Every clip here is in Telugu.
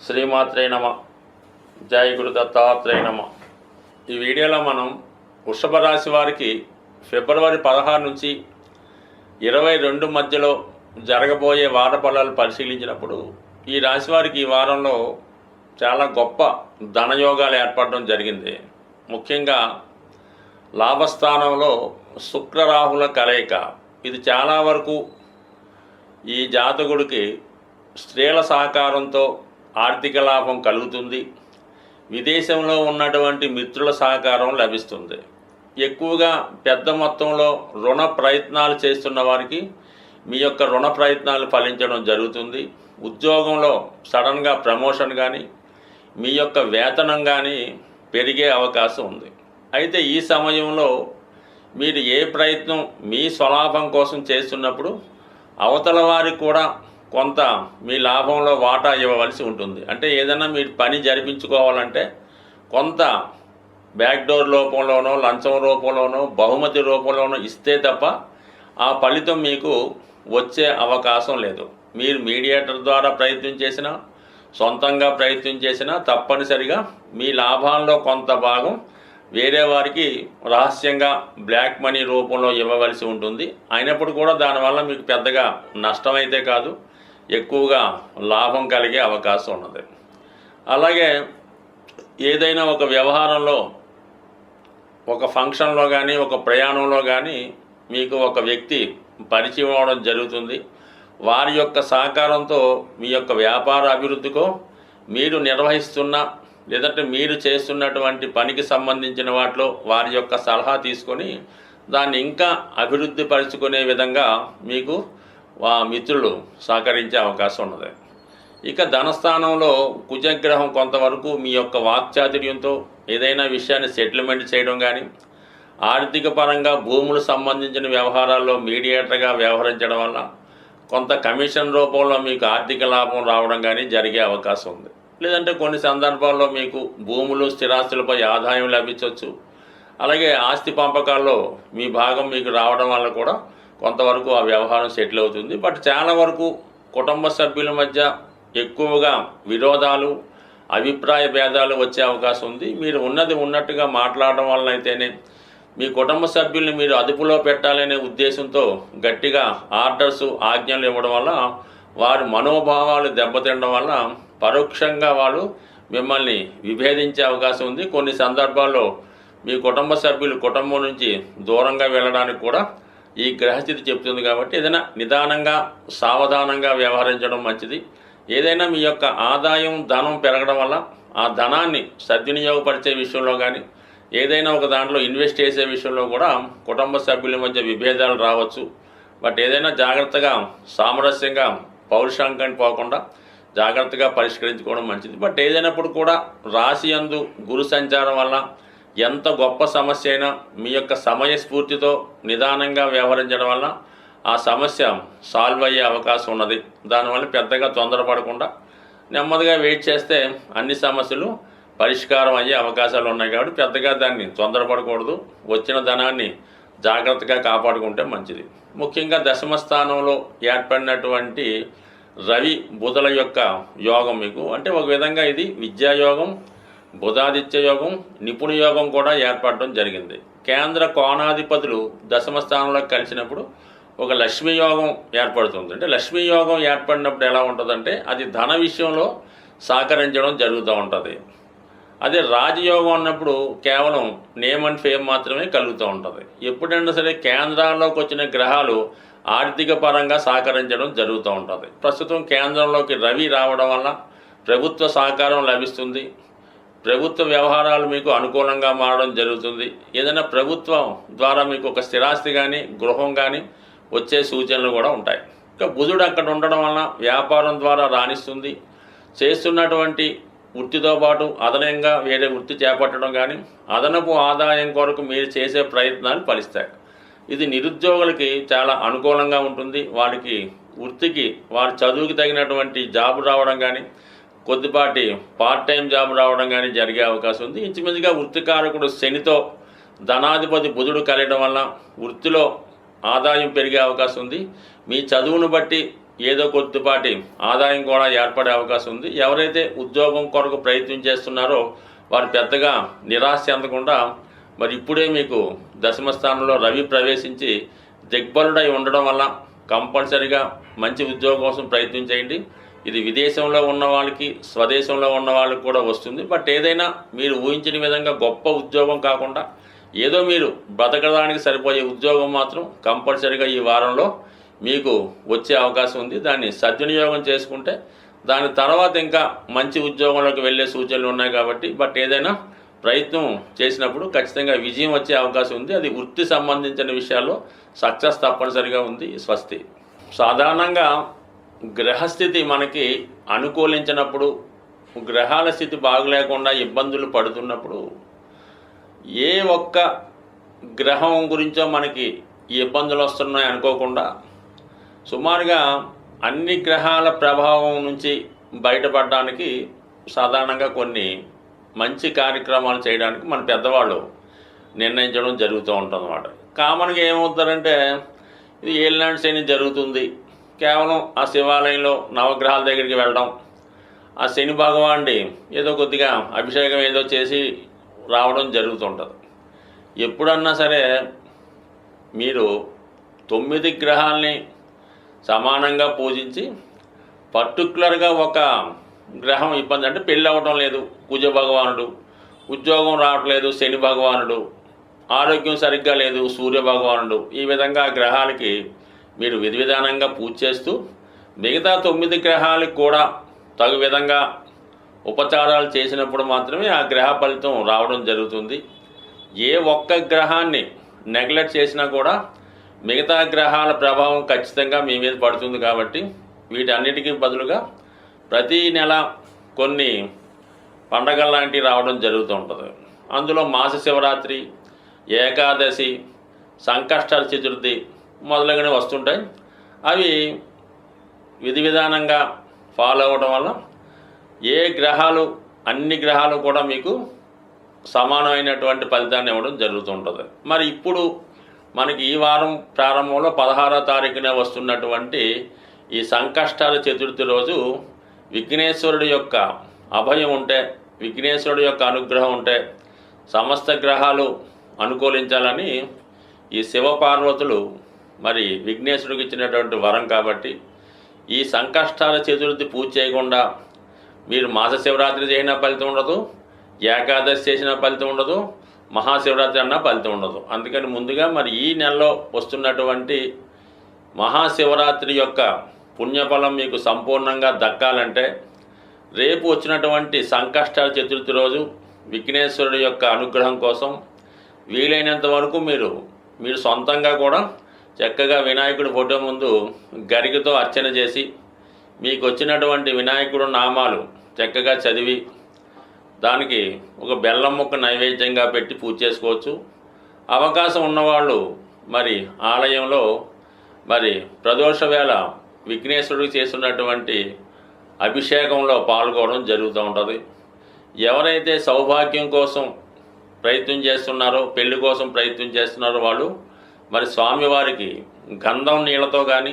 శ్రీమాత్రే నమ. జై గురు దత్తాత్రేయ నమ. ఈ వీడియోలో మనం వృషభ రాశి వారికి ఫిబ్రవరి 16 నుంచి 22 మధ్యలో జరగబోయే వార ఫలాలు పరిశీలించినప్పుడు ఈ రాశి వారికి ఈ వారంలో చాలా గొప్ప ధనయోగాలు ఏర్పడడం జరిగింది. ముఖ్యంగా లాభస్థానంలో శుక్రరాహుల కలయిక. ఇది చాలా వరకు ఈ జాతకుడికి స్త్రీల సహకారంతో ఆర్థిక లాభం కలుగుతుంది. విదేశంలో ఉన్నటువంటి మిత్రుల సహకారం లభిస్తుంది. ఎక్కువగా పెద్ద మొత్తంలో రుణ ప్రయత్నాలు చేస్తున్న వారికి మీ యొక్క రుణ ప్రయత్నాలు ఫలించడం జరుగుతుంది. ఉద్యోగంలో సడన్గా ప్రమోషన్ కానీ మీ యొక్క వేతనం కానీ పెరిగే అవకాశం ఉంది. అయితే ఈ సమయంలో మీరు ఏ ప్రయత్నం మీ స్వలాభం కోసం చేస్తున్నప్పుడు అవతల వారికి కూడా కొంత మీ లాభంలో వాటా ఇవ్వవలసి ఉంటుంది. అంటే ఏదైనా మీరు పని జరిపించుకోవాలంటే కొంత బ్యాక్డోర్ రూపంలోనో లంచం రూపంలోనో బహుమతి రూపంలోనో ఇస్తే తప్ప ఆ ఫలితం మీకు వచ్చే అవకాశం లేదు. మీరు మీడియేటర్ ద్వారా ప్రయత్నం చేసినా సొంతంగా ప్రయత్నం చేసినా తప్పనిసరిగా మీ లాభాల్లో కొంత భాగం వేరే వారికి రహస్యంగా బ్లాక్ మనీ రూపంలో ఇవ్వవలసి ఉంటుంది. అయినప్పుడు కూడా దానివల్ల మీకు పెద్దగా నష్టమైతే కాదు, ఎక్కువగా లాభం కలిగే అవకాశం ఉన్నది. అలాగే ఏదైనా ఒక వ్యవహారంలో ఒక ఫంక్షన్లో కానీ ఒక ప్రయాణంలో కానీ మీకు ఒక వ్యక్తి పరిచయం అవడం జరుగుతుంది. వారి యొక్క సహకారంతో మీ యొక్క వ్యాపార అభివృద్ధికో మీరు నిర్వహిస్తున్న లేదంటే మీరు చేస్తున్నటువంటి పనికి సంబంధించిన వాటిలో వారి యొక్క సలహా తీసుకొని దాన్ని ఇంకా అభివృద్ధి పరుచుకునే విధంగా మీకు మిత్రులు సహకరించే అవకాశం ఉన్నది. ఇక ధనస్థానంలో కుజగ్రహం కొంతవరకు మీ యొక్క వాక్చాతుర్యంతో ఏదైనా విషయాన్ని సెటిల్మెంట్ చేయడం కానీ ఆర్థిక పరంగా భూములు సంబంధించిన వ్యవహారాల్లో మీడియేటర్గా వ్యవహరించడం వల్ల కొంత కమిషన్ రూపంలో మీకు ఆర్థిక లాభం రావడం కానీ జరిగే అవకాశం ఉంది. లేదంటే కొన్ని సందర్భాల్లో మీకు భూములు స్థిరాస్తులపై ఆదాయం లభించవచ్చు. అలాగే ఆస్తి పంపకాల్లో మీ భాగం మీకు రావడం వల్ల కూడా కొంతవరకు ఆ వ్యవహారం సెటిల్ అవుతుంది. బట్ చాలా వరకు కుటుంబ సభ్యుల మధ్య ఎక్కువగా విరోధాలు అభిప్రాయ భేదాలు వచ్చే అవకాశం ఉంది. మీరు ఉన్నది ఉన్నట్టుగా మాట్లాడడం వల్ల అయితేనే మీ కుటుంబ సభ్యుల్ని మీరు అదుపులో పెట్టాలనే ఉద్దేశంతో గట్టిగా ఆర్డర్స్ ఆజ్ఞలు ఇవ్వడం వల్ల వారి మనోభావాలు దెబ్బతినడం వల్ల పరోక్షంగా వాళ్ళు మిమ్మల్ని విభేదించే అవకాశం ఉంది. కొన్ని సందర్భాల్లో మీ కుటుంబ సభ్యులు కుటుంబం నుంచి దూరంగా వెళ్ళడానికి కూడా ఈ గ్రహస్థితి చెప్తుంది. కాబట్టి ఏదైనా నిదానంగా సావధానంగా వ్యవహరించడం మంచిది. ఏదైనా మీ యొక్క ఆదాయం ధనం పెరగడం వల్ల ఆ ధనాన్ని సద్వినియోగపరిచే విషయంలో కానీ ఏదైనా ఒక దాంట్లో ఇన్వెస్ట్ చేసే విషయంలో కూడా కుటుంబ సభ్యుల మధ్య విభేదాలు రావచ్చు. బట్ ఏదైనా జాగ్రత్తగా సామరస్యంగా పౌరుషాంకాన్ని పోకుండా జాగ్రత్తగా పరిష్కరించుకోవడం మంచిది. బట్ ఏదైనప్పుడు కూడా రాశి యందు గురు సంచారం వల్ల ఎంత గొప్ప సమస్య అయినా మీ యొక్క సమయస్ఫూర్తితో నిదానంగా వ్యవహరించడం వల్ల ఆ సమస్య సాల్వ్ అయ్యే అవకాశం ఉన్నది. దానివల్ల పెద్దగా తొందరపడకుండా నెమ్మదిగా వెయిట్ చేస్తే అన్ని సమస్యలు పరిష్కారం అయ్యే అవకాశాలు ఉన్నాయి. కాబట్టి పెద్దగా దాన్ని తొందరపడకూడదు. వచ్చిన ధనాన్ని జాగ్రత్తగా కాపాడుకుంటే మంచిది. ముఖ్యంగా దశమ స్థానంలో ఏర్పడినటువంటి రవి బుధల యొక్క యోగం మీకు అంటే ఒక విధంగా ఇది విద్యాయోగం, బుధాదిత్య యోగం, నిపుణ యోగం కూడా ఏర్పడడం జరిగింది. కేంద్ర కోణాధిపతులు దశమ స్థానంలో కలిసినప్పుడు ఒక లక్ష్మీ యోగం ఏర్పడుతుంది. అంటే లక్ష్మీ యోగం ఏర్పడినప్పుడు ఎలా ఉంటుందంటే అది ధన విషయంలో సహకరించడం జరుగుతూ ఉంటుంది. అదే రాజయోగం అన్నప్పుడు కేవలం నేమ్ అండ్ ఫేమ్ మాత్రమే కలుగుతూ ఉంటుంది. ఎప్పుడైనా సరే కేంద్రాల్లోకి వచ్చిన గ్రహాలు ఆర్థిక పరంగా సహకరించడం జరుగుతూ ఉంటుంది. ప్రస్తుతం కేంద్రంలోకి రవి రావడం వల్ల ప్రభుత్వ సహకారం లభిస్తుంది. ప్రభుత్వ వ్యవహారాలు మీకు అనుకూలంగా మారడం జరుగుతుంది. ఏదైనా ప్రభుత్వం ద్వారా మీకు ఒక స్థిరాస్తి కానీ గృహం కానీ వచ్చే సూచనలు కూడా ఉంటాయి. ఇంకా బుధుడు అక్కడ ఉండడం వలన వ్యాపారం ద్వారా రాణిస్తుంది. చేస్తున్నటువంటి వృత్తితో పాటు అదనంగా వేరే వృత్తి చేపట్టడం కానీ అదనపు ఆదాయం కొరకు మీరు చేసే ప్రయత్నాలు ఫలిస్తాయి. ఇది నిరుద్యోగులకి చాలా అనుకూలంగా ఉంటుంది. వారికి వృత్తికి వారి చదువుకి తగినటువంటి జాబ్ రావడం కానీ కొద్దిపాటి పార్ట్ టైం జాబ్ రావడం కానీ జరిగే అవకాశం ఉంది. ఇంచుమించుగా వృత్తికారకుడు శనితో ధనాధిపతి బుధుడు కలయడం వల్ల వృత్తిలో ఆదాయం పెరిగే అవకాశం ఉంది. మీ చదువును బట్టి ఏదో కొద్దిపాటి ఆదాయం కూడా ఏర్పడే అవకాశం ఉంది. ఎవరైతే ఉద్యోగం కొరకు ప్రయత్నం చేస్తున్నారో వారు పెద్దగా నిరాశ చెందకుండా మరి ఇప్పుడే మీకు దశమ స్థానంలో రవి ప్రవేశించి దిగ్బలుడై ఉండడం వల్ల కంపల్సరిగా మంచి ఉద్యోగం కోసం ప్రయత్నం చేయండి. ఇది విదేశంలో ఉన్న వాళ్ళకి స్వదేశంలో ఉన్న వాళ్ళకి కూడా వస్తుంది. బట్ ఏదైనా మీరు ఊహించిన విధంగా గొప్ప ఉద్యోగం కాకుండా ఏదో మీరు బతకడానికి సరిపోయే ఉద్యోగం మాత్రం కంపల్సరిగా ఈ వారంలో మీకు వచ్చే అవకాశం ఉంది. దాన్ని సద్వినియోగం చేసుకుంటే దాని తర్వాత ఇంకా మంచి ఉద్యోగంలోకి వెళ్ళే సూచనలు ఉన్నాయి కాబట్టి బట్ ఏదైనా ప్రయత్నం చేసినప్పుడు ఖచ్చితంగా విజయం వచ్చే అవకాశం ఉంది. అది వృత్తి సంబంధించిన విషయాల్లో సక్సెస్ తప్పనిసరిగా ఉంది. స్వస్తి. సాధారణంగా గ్రహస్థితి మనకి అనుకూలించినప్పుడు, గ్రహాల స్థితి బాగలేకుండా ఇబ్బందులు పడుతున్నప్పుడు ఏ ఒక్క గ్రహం గురించో మనకి ఈ ఇబ్బందులు వస్తున్నాయి అనుకోకుండా సుమారుగా అన్ని గ్రహాల ప్రభావం నుంచి బయటపడడానికి సాధారణంగా కొన్ని మంచి కార్యక్రమాలు చేయడానికి మన పెద్దవాళ్ళు నిర్ణయించడం జరుగుతూ ఉంటుంది అన్నమాట. కామన్గా ఏమవుతారంటే ఇది ఏలినాటి శని జరుగుతుంది, కేవలం ఆ శివాలయంలో నవగ్రహాల దగ్గరికి వెళ్ళడం, ఆ శని భగవానుడి ఏదో కొద్దిగా అభిషేకం ఏదో చేసి రావడం జరుగుతుంటుంది. ఎప్పుడన్నా సరే మీరు 9 గ్రహాలని సమానంగా పూజించి పర్టికులర్గా ఒక గ్రహం ఇబ్బంది అంటే పెళ్ళి అవ్వడం లేదు కుజ భగవానుడు, ఉద్యోగం రావట్లేదు శని భగవానుడు, ఆరోగ్యం సరిగ్గా లేదు సూర్య భగవానుడు, ఈ విధంగా గ్రహాలకి మీరు విధి విధానంగా పూజ చేస్తూ మిగతా 9 గ్రహాలకు కూడా తగు విధంగా ఉపచారాలు చేసినప్పుడు మాత్రమే ఆ గ్రహ ఫలితం రావడం జరుగుతుంది. ఏ ఒక్క గ్రహాన్ని నెగ్లెక్ట్ చేసినా కూడా మిగతా గ్రహాల ప్రభావం ఖచ్చితంగా మీ మీద పడుతుంది. కాబట్టి వీటన్నిటికీ బదులుగా ప్రతీ నెల కొన్ని పండగల లాంటివి రావడం జరుగుతూ ఉంటుంది. అందులో మాస శివరాత్రి, ఏకాదశి, సంకష్ట చతుర్థి మొదలగునవి వస్తుంటాయి. అవి విధి విధానంగా ఫాలో అవ్వడం వల్ల ఏ గ్రహాలు అన్ని గ్రహాలు కూడా మీకు సమానమైనటువంటి ఫలితాన్ని ఇవ్వడం జరుగుతుంటుంది. మరి ఇప్పుడు మనకి ఈ వారం ప్రారంభంలో 16వ తారీఖున వస్తున్నటువంటి ఈ సంకష్టాల చతుర్థి రోజు విఘ్నేశ్వరుడి యొక్క అభయం ఉంటే, విఘ్నేశ్వరుడి యొక్క అనుగ్రహం ఉంటే సమస్త గ్రహాలు అనుకూలించాలని ఈ శివపార్వతులు మరి విఘ్నేశ్వరుడికి ఇచ్చినటువంటి వరం. కాబట్టి ఈ సంకష్టాల చతుర్థి పూజ చేయకుండా మీరు మాస శివరాత్రి చేసినా ఫలితం ఉండదు, ఏకాదశి చేసిన ఫలితం ఉండదు, మహాశివరాత్రి అన్నా ఫలితం ఉండదు. అందుకని ముందుగా మరి ఈ నెలలో వస్తున్నటువంటి మహాశివరాత్రి యొక్క పుణ్యఫలం మీకు సంపూర్ణంగా దక్కాలంటే రేపు వచ్చినటువంటి సంకష్టాల చతుర్థి రోజు విఘ్నేశ్వరుడి యొక్క అనుగ్రహం కోసం వీలైనంత వరకు మీరు సొంతంగా కూడా చక్కగా వినాయకుడి ఫోటో ముందు గరికతో అర్చన చేసి మీకు వచ్చినటువంటి వినాయకుడు నామాలు చక్కగా చదివి దానికి ఒక బెల్లం ముక్క నైవేద్యంగా పెట్టి పూజ చేసుకోవచ్చు. అవకాశం ఉన్నవాళ్ళు మరి ఆలయంలో మరి ప్రదోష వేళ విఘ్నేశ్వరుడికి చేస్తున్నటువంటి అభిషేకంలో పాల్గొనడం జరుగుతూ ఉంటుంది. ఎవరైతే సౌభాగ్యం కోసం ప్రయత్నం చేస్తున్నారో, పెళ్లి కోసం ప్రయత్నం చేస్తున్నారో వాళ్ళు మరి స్వామివారికి గంధం నీళ్ళతో కానీ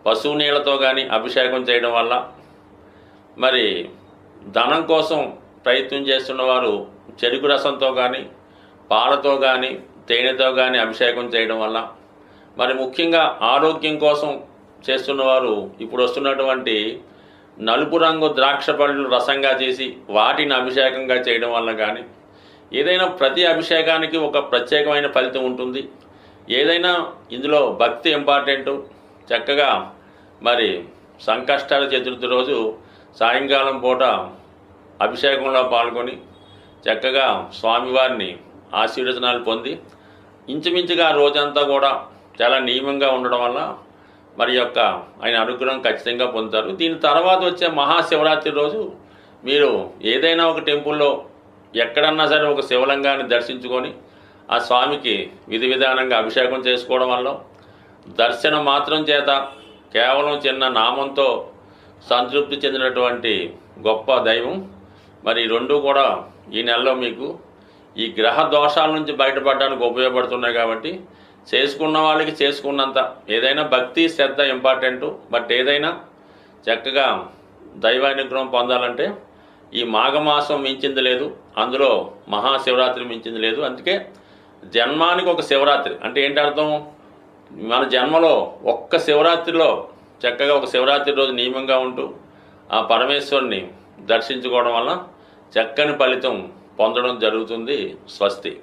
పశువు నీళ్ళతో కానీ అభిషేకం చేయడం వల్ల, మరి ధనం కోసం ప్రయత్నం చేస్తున్నవారు చెరుకు రసంతో కానీ పాలతో కానీ తేనెతో కానీ అభిషేకం చేయడం వల్ల, మరి ముఖ్యంగా ఆరోగ్యం కోసం చేస్తున్నవారు ఇప్పుడు వస్తున్నటువంటి నలుపు రంగు ద్రాక్ష పళ్ళు రసంగా చేసి వాటిని అభిషేకంగా చేయడం వల్ల కానీ, ఏదైనా ప్రతి అభిషేకానికి ఒక ప్రత్యేకమైన ఫలితం ఉంటుంది. ఏదైనా ఇందులో భక్తి ఇంపార్టెంటు. చక్కగా మరి సంకష్టాల చతుర్థి రోజు సాయంకాలం పూట అభిషేకంలో పాల్గొని చక్కగా స్వామివారిని ఆశీర్వచనాలు పొంది ఇంచుమించుగా రోజంతా కూడా చాలా నియమంగా ఉండడం వల్ల మరి యొక్క ఆయన అనుగ్రహం ఖచ్చితంగా పొందుతారు. దీని తర్వాత వచ్చే మహాశివరాత్రి రోజు మీరు ఏదైనా ఒక టెంపుల్లో ఎక్కడన్నా సరే ఒక శివలింగాన్ని దర్శించుకొని ఆ స్వామికి విధి విధానంగా అభిషేకం చేసుకోవడం వల్ల దర్శనం మాత్రం చేత కేవలం చిన్న నామంతో సంతృప్తి చెందినటువంటి గొప్ప దైవం. మరి రెండు కూడా ఈ నెలలో మీకు ఈ గ్రహ దోషాల నుంచి బయటపడడానికి ఉపయోగపడుతున్నాయి. కాబట్టి చేసుకున్న వాళ్ళకి చేసుకున్నంత, ఏదైనా భక్తి శ్రద్ధ ఇంపార్టెంటు. బట్ ఏదైనా చక్కగా దైవానుగ్రహం పొందాలంటే ఈ మాఘమాసం మించింది లేదు, అందులో మహాశివరాత్రి మించింది లేదు. అందుకే జన్మానికి ఒక శివరాత్రి అంటే ఏంటి అర్థం? మన జన్మలో ఒక్క శివరాత్రిలో చక్కగా ఒక శివరాత్రి రోజు నియమంగా ఉంటూ ఆ పరమేశ్వరుని దర్శించుకోవడం వల్ల చక్కని ఫలితం పొందడం జరుగుతుంది. స్వస్తి.